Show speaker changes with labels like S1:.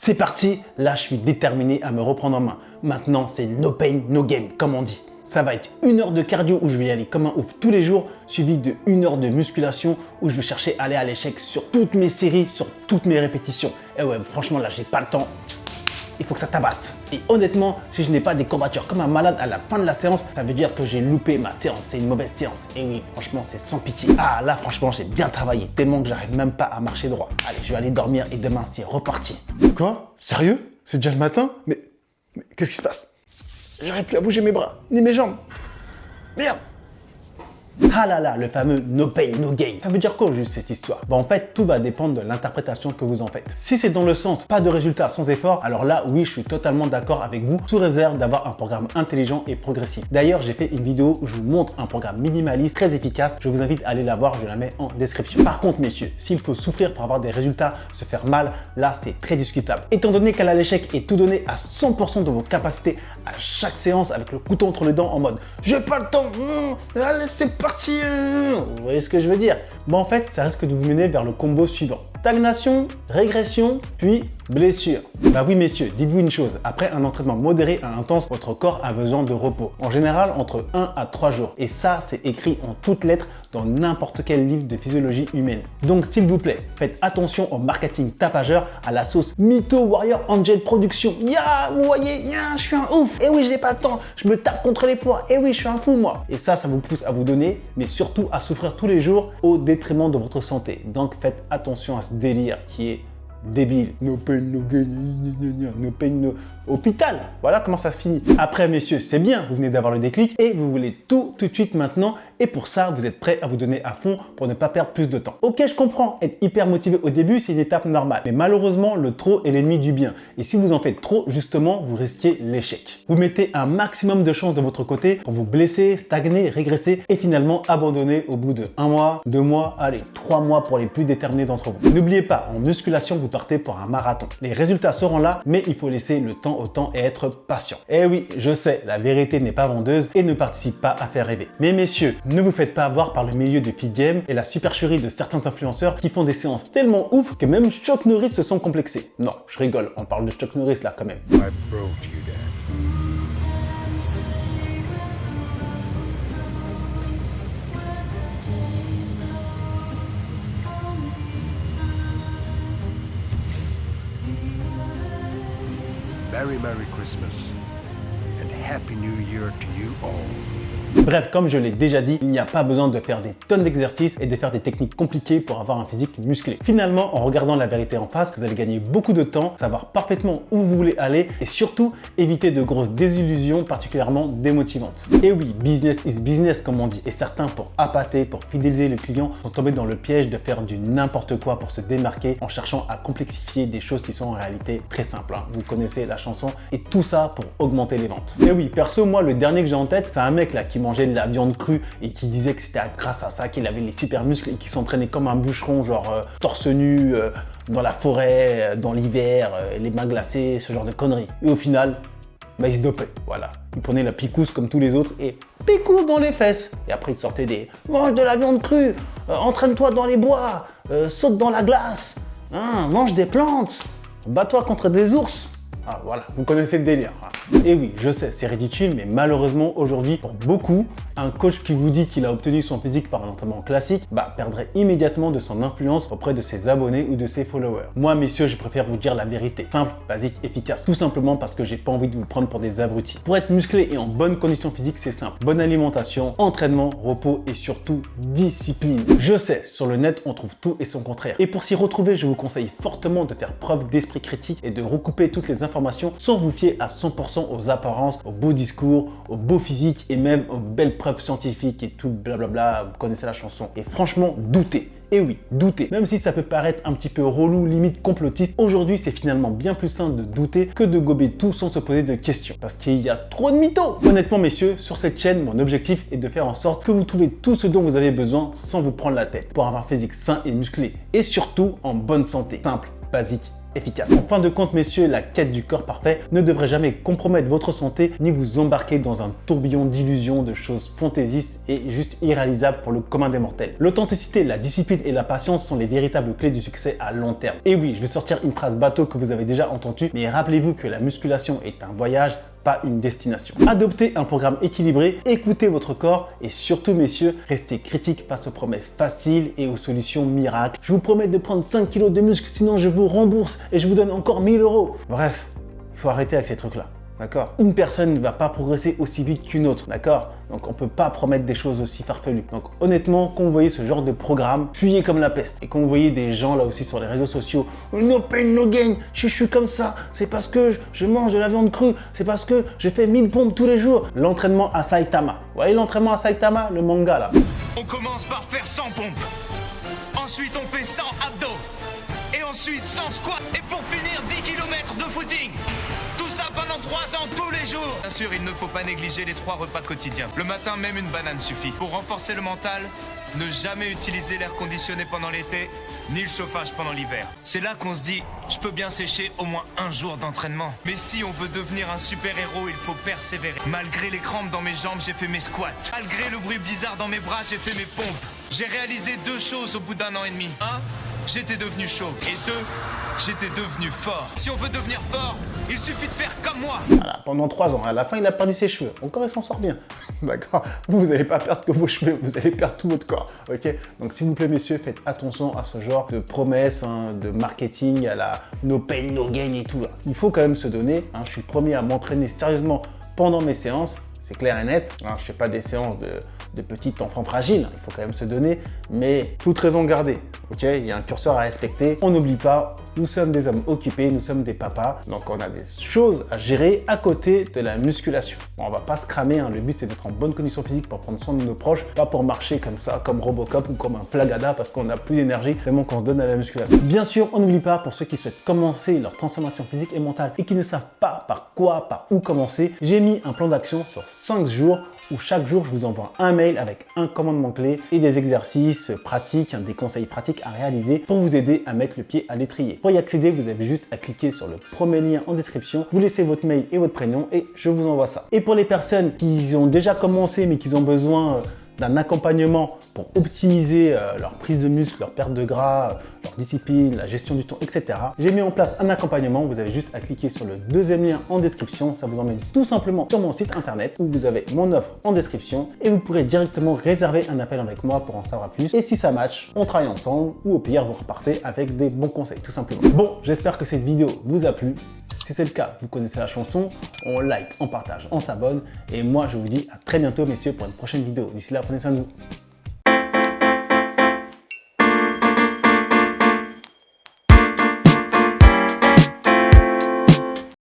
S1: C'est parti, là je suis déterminé à me reprendre en main. Maintenant c'est no pain, no game comme on dit. Ça va être 1 heure de cardio où je vais y aller comme un ouf tous les jours, suivi de 1 heure de musculation où je vais chercher à aller à l'échec sur toutes mes séries, sur toutes mes répétitions. Et ouais, franchement là j'ai pas le temps. Il faut que ça tabasse. Et honnêtement, si je n'ai pas des courbatures comme un malade à la fin de la séance, ça veut dire que j'ai loupé ma séance. C'est une mauvaise séance. Et oui, franchement, c'est sans pitié. Ah là, franchement, j'ai bien travaillé. Tellement que j'arrive même pas à marcher droit. Allez, je vais aller dormir et demain, c'est reparti.
S2: Quoi? Sérieux? C'est déjà le matin? Mais qu'est-ce qui se passe? J'arrive plus à bouger mes bras, ni mes jambes. Merde!
S1: Ah là là, le fameux no pain, no gain. Ça veut dire quoi juste cette histoire? En fait, tout va dépendre de l'interprétation que vous en faites. Si c'est dans le sens pas de résultat sans effort, alors là, oui, je suis totalement d'accord avec vous, sous réserve d'avoir un programme intelligent et progressif. D'ailleurs, j'ai fait une vidéo où je vous montre un programme minimaliste très efficace. Je vous invite à aller la voir, je la mets en description. Par contre, messieurs, s'il faut souffrir pour avoir des résultats, se faire mal, là, c'est très discutable. Étant donné qu'à l'échec est tout donné à 100% de vos capacités à chaque séance avec le couteau entre les dents en mode « J'ai pas le temps, allez, c'est parti !» Vous voyez ce que je veux dire? En fait, ça risque de vous mener vers le combo suivant. Stagnation, régression, puis blessure. Bah oui messieurs, dites-vous une chose, après un entraînement modéré à intense, votre corps a besoin de repos. En général, entre 1 à 3 jours. Et ça, c'est écrit en toutes lettres dans n'importe quel livre de physiologie humaine. Donc s'il vous plaît, faites attention au marketing tapageur à la sauce Mytho Warrior Angel Production. Vous voyez, je suis un ouf. Et oui, j'ai pas le temps, je me tape contre les poids. Et oui, je suis un fou moi. Et ça vous pousse à vous donner, mais surtout à souffrir tous les jours au détriment de votre santé. Donc faites attention à ce délire qui est débile. No pain, no gain, no pain, no hôpital. Voilà comment ça se finit. Après, messieurs, c'est bien, vous venez d'avoir le déclic et vous voulez tout de suite maintenant. Et pour ça, vous êtes prêt à vous donner à fond pour ne pas perdre plus de temps. Ok, je comprends, être hyper motivé au début, c'est une étape normale. Mais malheureusement, le trop est l'ennemi du bien. Et si vous en faites trop, justement, vous risquez l'échec. Vous mettez un maximum de chances de votre côté pour vous blesser, stagner, régresser et finalement abandonner au bout de 1 mois, 2 mois, allez, 3 mois pour les plus déterminés d'entre vous. N'oubliez pas, en musculation, vous partez pour un marathon. Les résultats seront là, mais il faut laisser le temps au temps et être patient. Eh oui, je sais, la vérité n'est pas vendeuse et ne participe pas à faire rêver. Mais messieurs, ne vous faites pas avoir par le milieu du feed game et la supercherie de certains influenceurs qui font des séances tellement ouf que même Chuck Norris se sent complexé. Non, je rigole, on parle de Chuck Norris là quand même.
S3: I broke you, Dad. Merry Christmas and Happy New Year to you all.
S1: Bref, comme je l'ai déjà dit, il n'y a pas besoin de faire des tonnes d'exercices et de faire des techniques compliquées pour avoir un physique musclé. Finalement, en regardant la vérité en face, vous allez gagner beaucoup de temps, savoir parfaitement où vous voulez aller et surtout éviter de grosses désillusions particulièrement démotivantes. Et oui, business is business comme on dit. Et certains, pour appâter, pour fidéliser le client, sont tombés dans le piège de faire du n'importe quoi pour se démarquer en cherchant à complexifier des choses qui sont en réalité très simples. Vous connaissez la chanson et tout ça pour augmenter les ventes. Et oui, perso, moi, le dernier que j'ai en tête, c'est un mec là qui mangeait de la viande crue et qui disait que c'était grâce à ça qu'il avait les super muscles et qui s'entraînait comme un bûcheron, genre torse nu, dans la forêt, dans l'hiver, les mains glacées, ce genre de conneries. Et au final, il se dopait, voilà. Il prenait la picouse comme tous les autres et picouse dans les fesses. Et après, il sortait des « mange de la viande crue, entraîne-toi dans les bois, saute dans la glace, mange des plantes, bats-toi contre des ours ». Ah voilà, vous connaissez le délire. Et oui, je sais, c'est ridicule, mais malheureusement aujourd'hui, pour beaucoup, un coach qui vous dit qu'il a obtenu son physique par un entraînement classique, perdrait immédiatement de son influence auprès de ses abonnés ou de ses followers. Moi, messieurs, je préfère vous dire la vérité. Simple, basique, efficace. Tout simplement parce que j'ai pas envie de vous prendre pour des abrutis. Pour être musclé et en bonne condition physique, c'est simple. Bonne alimentation, entraînement, repos et surtout discipline. Je sais, sur le net, on trouve tout et son contraire. Et pour s'y retrouver, je vous conseille fortement de faire preuve d'esprit critique et de recouper toutes les informations sans vous fier à 100% aux apparences, aux beaux discours, aux beaux physiques et même aux belles preuves scientifiques et tout blablabla, vous connaissez la chanson. Et franchement, doutez. Et oui, doutez. Même si ça peut paraître un petit peu relou, limite complotiste, aujourd'hui c'est finalement bien plus simple de douter que de gober tout sans se poser de questions. Parce qu'il y a trop de mythos. Honnêtement messieurs, sur cette chaîne, mon objectif est de faire en sorte que vous trouvez tout ce dont vous avez besoin sans vous prendre la tête. Pour avoir un physique sain et musclé. Et surtout en bonne santé. Simple, basique efficace. En fin de compte, messieurs, la quête du corps parfait ne devrait jamais compromettre votre santé ni vous embarquer dans un tourbillon d'illusions, de choses fantaisistes et juste irréalisables pour le commun des mortels. L'authenticité, la discipline et la patience sont les véritables clés du succès à long terme. Et oui, je vais sortir une phrase bateau que vous avez déjà entendue, mais rappelez-vous que la musculation est un voyage, pas une destination. Adoptez un programme équilibré, écoutez votre corps et surtout, messieurs, restez critiques face aux promesses faciles et aux solutions miracles. Je vous promets de prendre 5 kilos de muscle, sinon je vous rembourse et je vous donne encore 1000 €. Bref, il faut arrêter avec ces trucs-là. D'accord? Une personne ne va pas progresser aussi vite qu'une autre, d'accord? Donc on peut pas promettre des choses aussi farfelues. Donc honnêtement, quand vous voyez ce genre de programme, fuyez comme la peste. Et quand vous voyez des gens là aussi sur les réseaux sociaux, no pain, no gain, je suis comme ça, c'est parce que je mange de la viande crue, c'est parce que je fais 1000 pompes tous les jours. L'entraînement à Saitama. Vous voyez l'entraînement à Saitama, le manga là?
S4: On commence par faire 100 pompes. Ensuite, on fait 100 abdos. Et ensuite, 100 squats. Et pour finir, 10 km de footing. Tout ça pendant 3 ans, tous les jours. Bien sûr, il ne faut pas négliger les 3 repas quotidiens. Le matin, même une banane suffit. Pour renforcer le mental, ne jamais utiliser l'air conditionné pendant l'été, ni le chauffage pendant l'hiver. C'est là qu'on se dit, je peux bien sécher au moins un jour d'entraînement. Mais si on veut devenir un super-héros, il faut persévérer. Malgré les crampes dans mes jambes, j'ai fait mes squats. Malgré le bruit bizarre dans mes bras, j'ai fait mes pompes. J'ai réalisé 2 choses au bout d'1 an et demi. 1, j'étais devenu chauve. Et 2, j'étais devenu fort. Si on veut devenir fort, il suffit de faire comme moi.
S1: Voilà, pendant 3 ans. À la fin, il a perdu ses cheveux. Encore, il s'en sort bien. D'accord? Vous n'allez pas perdre que vos cheveux, vous allez perdre tout votre corps. Ok? Donc, s'il vous plaît, messieurs, faites attention à ce genre de promesses, hein, de marketing à la no pain, no gain et tout. Là. Il faut quand même se donner. Hein, je suis le premier à m'entraîner sérieusement pendant mes séances. C'est clair et net. Hein, je ne fais pas des séances de petits enfants fragiles. Il faut quand même se donner. Mais toute raison gardée. Ok? Il y a un curseur à respecter. On n'oublie pas. Nous sommes des hommes occupés, nous sommes des papas, donc on a des choses à gérer à côté de la musculation. Bon, on va pas se cramer, hein. Le but c'est d'être en bonne condition physique pour prendre soin de nos proches, pas pour marcher comme ça, comme Robocop ou comme un Plagada parce qu'on n'a plus d'énergie, tellement qu'on se donne à la musculation. Bien sûr, on n'oublie pas, pour ceux qui souhaitent commencer leur transformation physique et mentale et qui ne savent pas par quoi, par où commencer, j'ai mis un plan d'action sur 5 jours où chaque jour je vous envoie un mail avec un commandement clé et des exercices pratiques, des conseils pratiques à réaliser pour vous aider à mettre le pied à l'étrier. Pour y accéder, vous avez juste à cliquer sur le premier lien en description, vous laissez votre mail et votre prénom et je vous envoie ça. Et pour les personnes qui ont déjà commencé mais qui ont besoin d'un accompagnement pour optimiser leur prise de muscle, leur perte de gras, leur discipline, la gestion du temps, etc. J'ai mis en place un accompagnement, vous avez juste à cliquer sur le deuxième lien en description, ça vous emmène tout simplement sur mon site internet où vous avez mon offre en description et vous pourrez directement réserver un appel avec moi pour en savoir plus. Et si ça match, on travaille ensemble ou au pire, vous repartez avec des bons conseils, tout simplement. Bon, j'espère que cette vidéo vous a plu. Si c'est le cas, vous connaissez la chanson, on like, on partage, on s'abonne. Et moi, je vous dis à très bientôt, messieurs, pour une prochaine vidéo. D'ici là, prenez soin de vous.